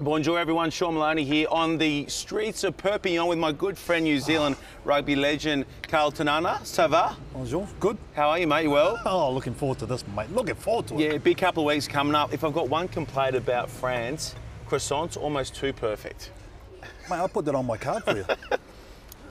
Bonjour everyone, Sean Maloney here on the streets of Perpignan with my good friend New Zealand rugby legend Karl. Ça va? Bonjour, good. How are you, mate? You well? Oh, looking forward to this, mate. Looking forward to it. Yeah, big couple of weeks coming up. If I've got one complaint about France, croissants almost too perfect. Mate, I'll put that on my card for you.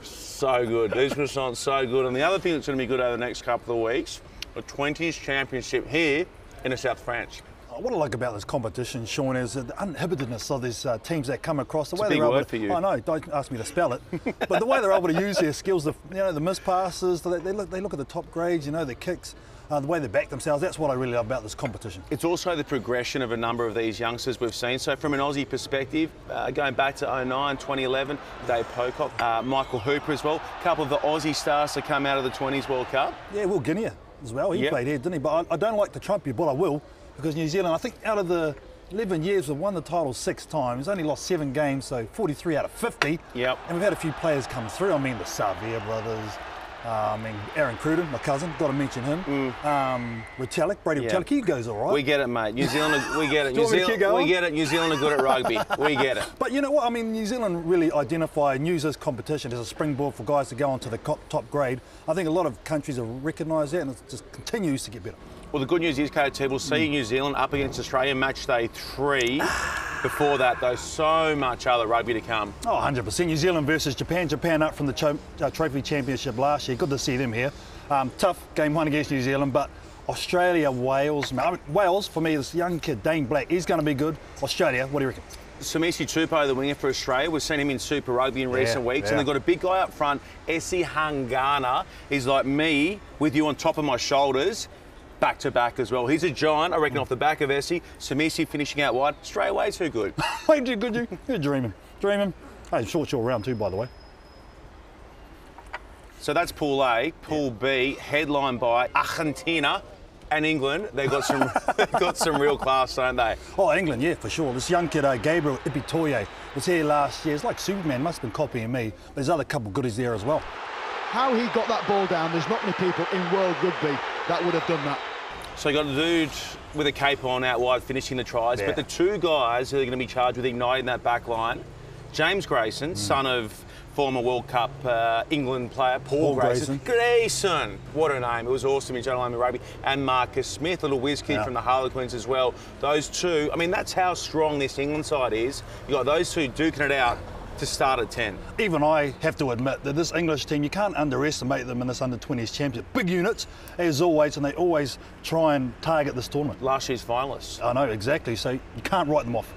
So good. These croissants so good. And the other thing that's going to be good over the next couple of weeks, the 20s championship here in the South of France. What I like about this competition, Sean, is the uninhibitedness of these teams that come across. The It's way a big they're able word to, for you. I know, don't ask me to spell it. But the way they're able to use their skills, the miss passes, they look at the top grades, their kicks, the way they back themselves. That's what I really love about this competition. It's also the progression of a number of these youngsters we've seen. So from an Aussie perspective, going back to 09, 2011, Dave Pocock, Michael Hooper as well, a couple of the Aussie stars to come out of the 20s World Cup. Yeah, Will Guinea as well. He played here, didn't he? But I don't like to trump you, but I will. Because New Zealand, I think out of the 11 years, we've won the title 6 times, only lost 7 games, so 43 out of 50. Yep. And we've had a few players come through. I mean, the Savia brothers, Aaron Cruden, my cousin, got to mention him. Retallick, Brady Retallick, he goes all right. We get it, mate. New Zealand, we get it. Do you want me to keep going? We get it. New Zealand are good at rugby. We get it. But you know what? I mean, New Zealand really identify and use this competition as a springboard for guys to go onto the top grade. I think a lot of countries have recognised that, and it just continues to get better. Well, the good news is, KT, we'll see New Zealand up against Australia match day 3. Before that, though, so much other rugby to come. Oh, 100%. New Zealand versus Japan. Japan up from the Trophy Championship last year. Good to see them here. Tough game 1 against New Zealand, but Australia, Wales. Wales, for me, this young kid, Dane Black, he's going to be good. Australia, what do you reckon? Samisi Tupou, the winger for Australia, we've seen him in Super Rugby in recent weeks, and they've got a big guy up front, Essie Hangana. He's like me, with you on top of my shoulders. Back to back as well. He's a giant, I reckon, off the back of Essie. Samisi finishing out wide. Straight away, too good. Wait, too good, you're dreaming. Dreaming. Hey, short round too, by the way. So that's Pool A. Pool B, headlined by Argentina and England. They've got some real class, don't they? Oh, England, yeah, for sure. This young kid, Gabriel Ipitoye, was here last year. It's like Superman, must have been copying me. But there's other couple goodies there as well. How he got that ball down, there's not many people in world rugby that would have done that. So you got a dude with a cape on out wide finishing the tries, but the 2 guys who are going to be charged with igniting that back line, James Grayson, son of former World Cup England player Paul Grayson. Grayson, what a name. It was awesome in General Army Rugby. And Marcus Smith, little whiz kid from the Harlequins as well. Those 2, I mean, that's how strong this England side is. You got those 2 duking it out to start at 10. Even I have to admit that this English team, you can't underestimate them in this under-20s championship. Big units, as always, and they always try and target this tournament. Last year's finalists. I know, exactly, so you can't write them off.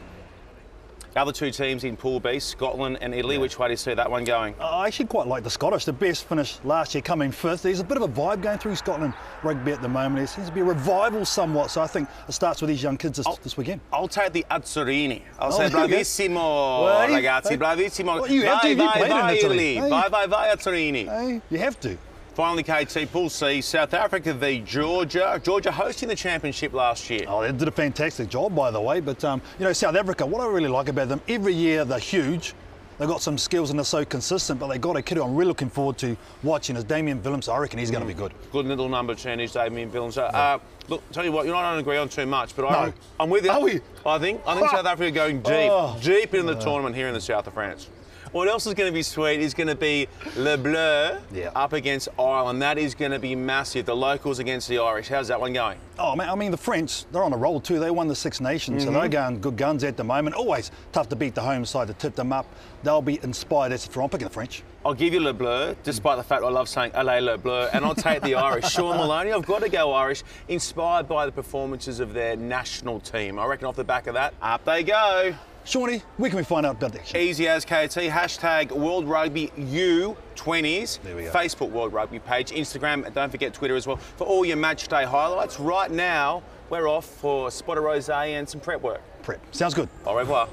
The other 2 teams in Pool B, Scotland and Italy, which way do you see that one going? I actually quite like the Scottish. The best finish last year, coming 5th. There's a bit of a vibe going through Scotland rugby at the moment. There seems to be a revival somewhat, so I think it starts with these young kids this weekend. I'll take the Azzorini. I'll say bravissimo, ragazzi, bravissimo. Well, you have to, vai, Italy. Italy. Vai, Azzorini. Hey, you have to. Finally, KT, Pool C, South Africa v Georgia. Georgia hosting the championship last year. Oh, they did a fantastic job, by the way. But, South Africa, what I really like about them, every year they're huge. They've got some skills and they're so consistent, but they got a kid who I'm really looking forward to watching is Damian Willems. I reckon he's going to be good. Good little number 10 is Damian Willems. Look, tell you what, you're not going to agree on too much, but I'm with you. Are we? I think South Africa going deep in the tournament here in the south of France. What else is going to be sweet is going to be Le Bleu up against Ireland. That is going to be massive. The locals against the Irish. How's that one going? Oh, man, I mean, the French, they're on a roll too. They won the Six Nations, so they're going good guns at the moment. Always tough to beat the home side to tip them up. They'll be inspired. I'm picking the French. I'll give you Le Bleu, despite the fact I love saying Allez Le Bleu, and I'll take the Irish. Sean Maloney, I've got to go Irish, inspired by the performances of their national team. I reckon off the back of that, up they go. Shawnee, where can we find out about that? Easy as KT, hashtag World Rugby U20s, there we go. Facebook World Rugby page, Instagram, and don't forget Twitter as well for all your match day highlights. Right now, we're off for Spot of Rosé and some prep work. Prep. Sounds good. Au revoir.